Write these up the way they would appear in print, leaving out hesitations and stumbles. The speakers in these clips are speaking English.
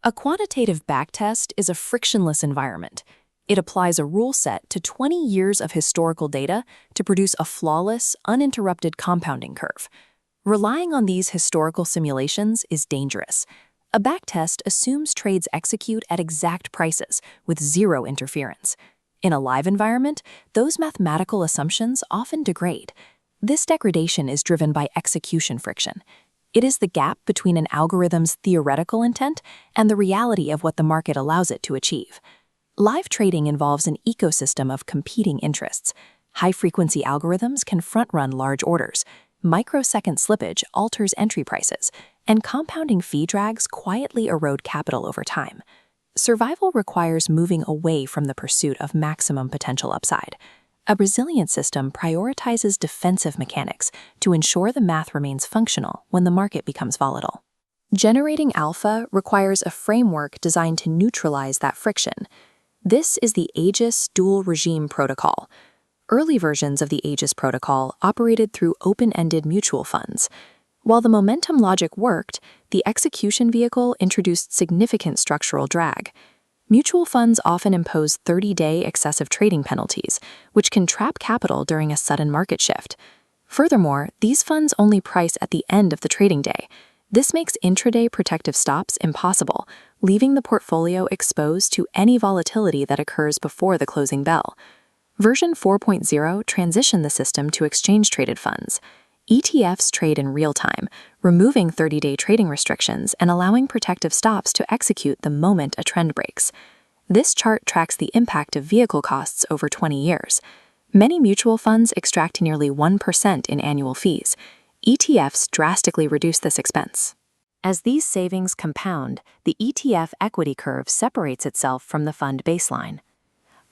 A quantitative backtest is a frictionless environment. It applies a rule set to 20 years of historical data to produce a flawless, uninterrupted compounding curve. Relying on these historical simulations is dangerous. A backtest assumes trades execute at exact prices with zero interference. In a live environment, those mathematical assumptions often degrade. This degradation is driven by execution friction. It is the gap between an algorithm's theoretical intent and the reality of what the market allows it to achieve. Live trading involves an ecosystem of competing interests. High-frequency algorithms can front-run large orders, microsecond slippage alters entry prices, and compounding fee drags quietly erode capital over time. Survival requires moving away from the pursuit of maximum potential upside. A resilient system prioritizes defensive mechanics to ensure the math remains functional when the market becomes volatile. Generating alpha requires a framework designed to neutralize that friction. This is the Aegis dual regime protocol. Early versions of the Aegis protocol operated through open-ended mutual funds. While the momentum logic worked, the execution vehicle introduced significant structural drag. Mutual funds often impose 30-day excessive trading penalties, which can trap capital during a sudden market shift. Furthermore, these funds only price at the end of the trading day. This makes intraday protective stops impossible, leaving the portfolio exposed to any volatility that occurs before the closing bell. Version 4.0 transitioned the system to exchange-traded funds. ETFs trade in real time, removing 30-day trading restrictions and allowing protective stops to execute the moment a trend breaks. This chart tracks the impact of vehicle costs over 20 years. Many mutual funds extract nearly 1% in annual fees. ETFs drastically reduce this expense. As these savings compound, the ETF equity curve separates itself from the fund baseline.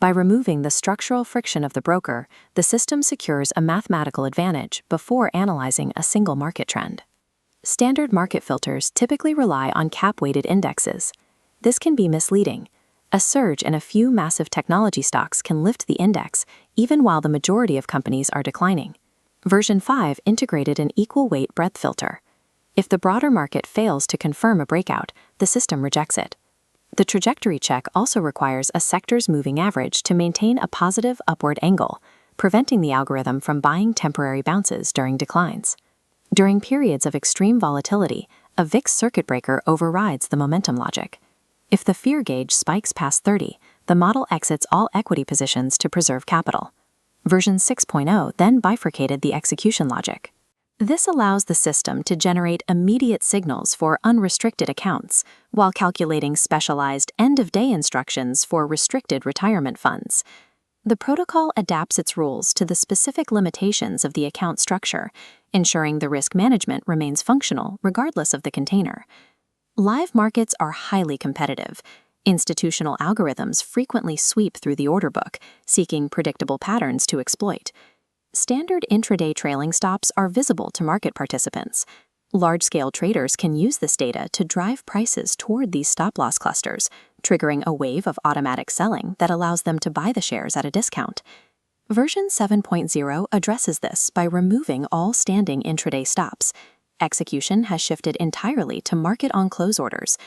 By removing the structural friction of the broker, the system secures a mathematical advantage before analyzing a single market trend. Standard market filters typically rely on cap-weighted indexes. This can be misleading. A surge in a few massive technology stocks can lift the index, even while the majority of companies are declining. Version 5 integrated an equal-weight breadth filter. If the broader market fails to confirm a breakout, the system rejects it. The trajectory check also requires a sector's moving average to maintain a positive upward angle, preventing the algorithm from buying temporary bounces during declines. During periods of extreme volatility, a VIX circuit breaker overrides the momentum logic. If the fear gauge spikes past 30, the model exits all equity positions to preserve capital. Version 6.0 then bifurcated the execution logic. This allows the system to generate immediate signals for unrestricted accounts, while calculating specialized end-of-day instructions for restricted retirement funds. The protocol adapts its rules to the specific limitations of the account structure, ensuring the risk management remains functional regardless of the container. Live markets are highly competitive. Institutional algorithms frequently sweep through the order book, seeking predictable patterns to exploit. Standard intraday trailing stops are visible to market participants. Large-scale traders can use this data to drive prices toward these stop-loss clusters, triggering a wave of automatic selling that allows them to buy the shares at a discount. Version 7.0 addresses this by removing all standing intraday stops. Execution has shifted entirely to market-on-close orders.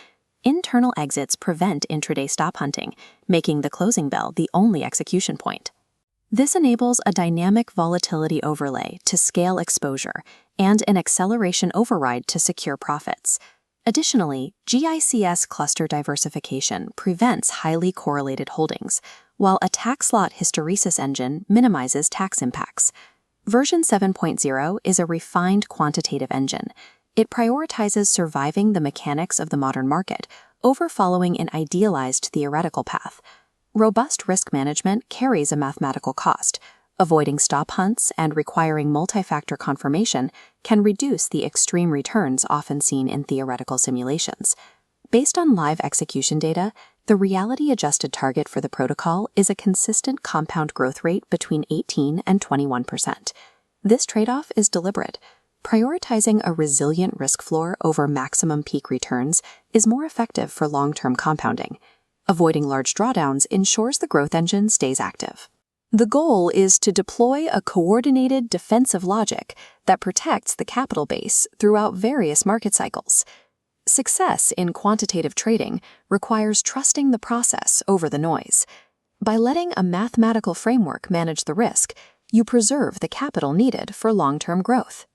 Internal exits prevent intraday stop hunting, making the closing bell the only execution point. This enables a dynamic volatility overlay to scale exposure and an acceleration override to secure profits. Additionally, GICS cluster diversification prevents highly correlated holdings, while a tax lot hysteresis engine minimizes tax impacts. Version 7.0 is a refined quantitative engine. It prioritizes surviving the mechanics of the modern market over following an idealized theoretical path. Robust risk management carries a mathematical cost. Avoiding stop hunts and requiring multi-factor confirmation can reduce the extreme returns often seen in theoretical simulations. Based on live execution data, the reality-adjusted target for the protocol is a consistent compound growth rate between 18 and 21%. This trade-off is deliberate. Prioritizing a resilient risk floor over maximum peak returns is more effective for long-term compounding. Avoiding large drawdowns ensures the growth engine stays active. The goal is to deploy a coordinated defensive logic that protects the capital base throughout various market cycles. Success in quantitative trading requires trusting the process over the noise. By letting a mathematical framework manage the risk, you preserve the capital needed for long-term growth.